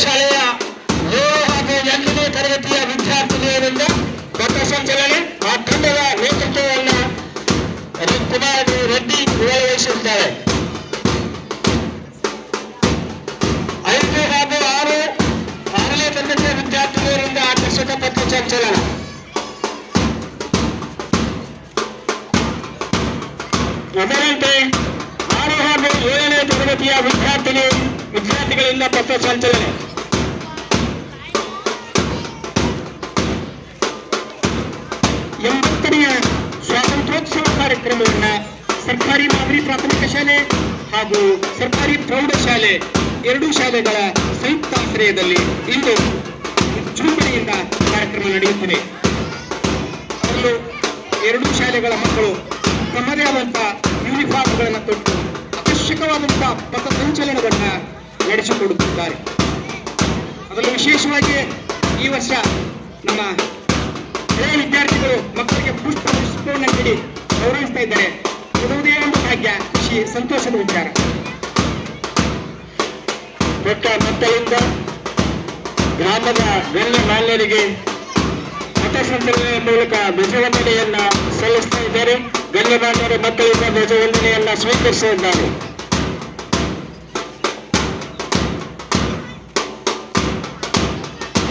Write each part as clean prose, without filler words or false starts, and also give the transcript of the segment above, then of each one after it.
ಪ್ರೌಢಶಾಲೆಯ 7 ಹಾಗೂ 8ನೇ ತರಗತಿಯ ವಿದ್ಯಾರ್ಥಿನಿಯರಿಂದ ಪಥಸಂಚಲನೆ ಆ ತಂಡದ ನೇತೃತ್ವವನ್ನು ಕುಮಾರ್ ರೆಡ್ಡಿ ನಿರ್ವಹಿಸುತ್ತಾರೆ. 5 ಹಾಗೂ 6ನೇ ತರಗತಿಯ ವಿದ್ಯಾರ್ಥಿನಿಯರಿಂದ ಆಕರ್ಷಕ ಪಥಸಂಚಲನ. ಅದರಂತೆ 6 ಹಾಗೂ 7ನೇ ತರಗತಿಯ ವಿದ್ಯಾರ್ಥಿಗಳಿಂದ ಪಥಸಂಚಲನೆ. ಎಂಬತ್ತನೆಯ ಸ್ವಾತಂತ್ರ್ಯೋತ್ಸವ ಕಾರ್ಯಕ್ರಮವನ್ನು ಸರ್ಕಾರಿ ಮಾದರಿ ಪ್ರಾಥಮಿಕ ಶಾಲೆ ಹಾಗೂ ಸರ್ಕಾರಿ ಪ್ರೌಢಶಾಲೆ ಎರಡೂ ಶಾಲೆಗಳ ಸಂಯುಕ್ತ ಆಶ್ರಯದಲ್ಲಿ ಇಂದು ವಿಜೃಂಭಣೆಯಿಂದ ಕಾರ್ಯಕ್ರಮ ನಡೆಯುತ್ತಿದೆ. ಅದರಲ್ಲೂ ಎರಡೂ ಶಾಲೆಗಳ ಮಕ್ಕಳು ತಮ್ಮದೇ ಆದಂತಹ ಯೂನಿಫಾರ್ಮ್ಗಳನ್ನು ತೊಟ್ಟು ಆಕರ್ಷಕವಾದಂತಹ ಪಥಸಂಚಲನವನ್ನು ನಡೆಸಿಕೊಡುತ್ತಿದ್ದಾರೆ. ಅದರಲ್ಲೂ ವಿಶೇಷವಾಗಿ ಈ ವರ್ಷ ನಮ್ಮ ಹಳೆಯ ವಿದ್ಯಾರ್ಥಿಗಳು ಮಕ್ಕಳಿಗೆ ಪುಷ್ಪವನ್ನು ನೀಡಿ ಗೌರವಿಸ್ತಾ ಇದ್ದಾರೆ. ಇರುವುದೇ ಒಂದು ಭಾಗ್ಯ, ಖುಷಿ, ಸಂತೋಷದ ವಿಚಾರ. ದೊಡ್ಡ ಮಕ್ಕಳಿಂದ ಗ್ರಾಮದ ಗಣ್ಯ ಮಾನ್ಯರಿಗೆ ಪಥಸಂಚಲನೆಯ ಮೂಲಕ ಧ್ವಜವಂದನೆಯನ್ನ ಸಲ್ಲಿಸ್ತಾ ಇದ್ದಾರೆ. ಗಣ್ಯಮಾನ್ಯರು ಮಕ್ಕಳಿಂದ ಧ್ವಜವಂದನೆಯನ್ನ ಸ್ವೀಕರಿಸಿದ್ದಾರೆ.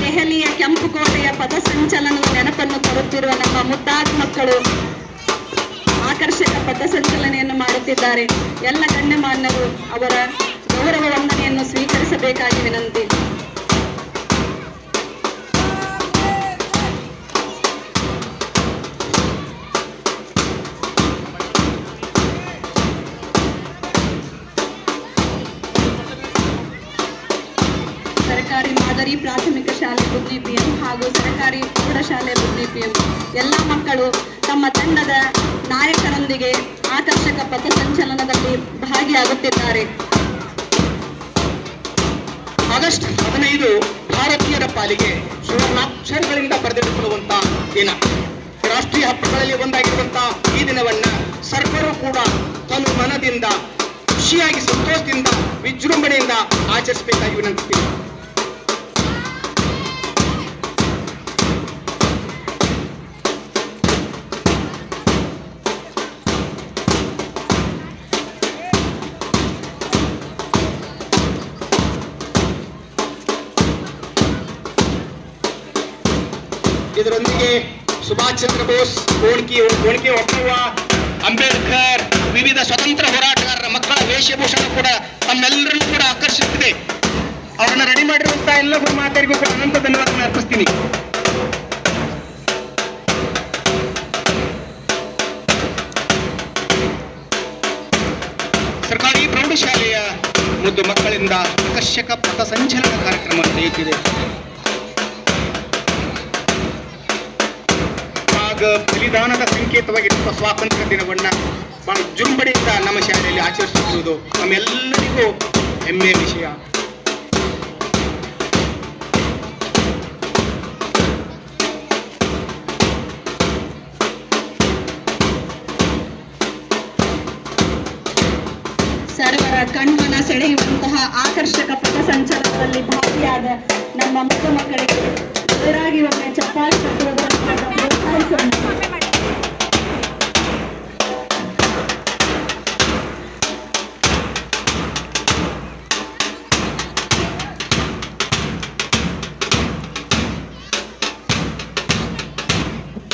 ದೆಹಲಿಯ ಕೆಂಪುಕೋಟೆಯ ಪಥಸಂಚಲನದ ನೆನಪನ್ನು ತರುತ್ತಿರುವ ನಮ್ಮ ಮುದ್ದಾದ ಮಕ್ಕಳು ಆಕರ್ಷಕ ಪಥಸಂಚಲನೆಯನ್ನು ಮಾಡುತ್ತಿದ್ದಾರೆ. ಎಲ್ಲ ಗಣ್ಯಮಾನ್ಯರು ಅವರ ಗೌರವ ವಂದನೆಯನ್ನು ಸ್ವೀಕರಿಸಬೇಕಾಗಿ ವಿನಂತಿ. ಸರ್ಕಾರಿ ಮಾದರಿ ಪ್ರಾಥಮಿಕ ಶಾಲೆ ಬುದ್ಧಿಪಿಎಂ ಹಾಗೂ ಸರ್ಕಾರಿ ಪ್ರೌಢಶಾಲೆ ಬುದ್ಧಿಪಿಎಂ ಎಲ್ಲ ಮಕ್ಕಳು ತಮ್ಮ ತಂಡದ ನಾಯಕರೊಂದಿಗೆ ಆಕರ್ಷಕ ಪಥಸಂಚಲನದಲ್ಲಿ ಭಾಗಿಯಾಗುತ್ತಿದ್ದಾರೆ. ಆಗಸ್ಟ್ 15 ಭಾರತೀಯರ ಪಾಲಿಗೆ ಸುವರ್ಣಾಕ್ಷರಗಳಿಂದ ಬರೆದಿಟ್ಟುಕೊಳ್ಳುವಂತಹ ದಿನ. ರಾಷ್ಟ್ರೀಯ ಹಬ್ಬಗಳಲ್ಲಿ ಒಂದಾಗಿರುವಂತಹ ಈ ದಿನವನ್ನ ಸರ್ವರು ಕೂಡ ತನ್ನ ಮನದಿಂದ ಖುಷಿಯಾಗಿ ಸಂತೋಷದಿಂದ ವಿಜೃಂಭಣೆಯಿಂದ ಆಚರಿಸಬೇಕಾಗಿ ವಿನಂತಿಸ್ತೀನಿ. ಇದರೊಂದಿಗೆ ಸುಭಾಷ್ ಚಂದ್ರ ಬೋಸ್, ಓಣ್ಕಿ ಒಕ್ಕವ್ವ, ಅಂಬೇಡ್ಕರ್, ವಿವಿಧ ಸ್ವತಂತ್ರ ಹೋರಾಟಗಾರರ ಮಕ್ಕಳ ವೇಷಭೂಷಣ ಕೂಡ ತಮ್ಮೆಲ್ಲರನ್ನು ಕೂಡ ಆಕರ್ಷಿಸುತ್ತಿದೆ. ಅವರನ್ನ ರೆಡಿ ಮಾಡಿರುವಂತಹ ಎಲ್ಲ ಮಾತರಿಗೂ ಕೂಡ ಅನಂತ ಧನ್ಯವಾದ ಅರ್ಪಿಸ್ತೀನಿ. ಸರ್ಕಾರಿ ಪ್ರೌಢಶಾಲೆಯ ಮುದ್ದು ಮಕ್ಕಳಿಂದ ಆಕರ್ಷಕ ಪಥಸಂಚಲನ ಕಾರ್ಯಕ್ರಮ ನಡೆಯುತ್ತಿದೆ. ಬಲಿದಾನದ ಸಂಕೇತವಾಗಿರುವ ಸ್ವಾತಂತ್ರ್ಯ ದಿನವನ್ನ ಬಹಳ ವಿಜೃಂಭಣೆಯಿಂದ ನಮ್ಮ ಶಾಲೆಯಲ್ಲಿ ಆಚರಿಸುತ್ತಿರುವುದು ನಮ್ಮೆಲ್ಲರಿಗೂ ಹೆಮ್ಮೆಯ ವಿಷಯ. ಸರ್ವರ ಕಣ್ಮನ ಸೆಳೆಯುವಂತಹ ಆಕರ್ಷಕ ಪಥಸಂಚಲನದಲ್ಲಿ ಭಾಗಿಯಾದ ನಮ್ಮ ಮುದ್ದು ಮಕ್ಕಳಿಗೆ ಜೋರಾಗಿ ಒಮ್ಮೆ ಚಪ್ಪಾಳೆ ತಟ್ಟುವುದರ ಮೂಲಕ ಪ್ರೋತ್ಸಾಹಿಸೋಣ.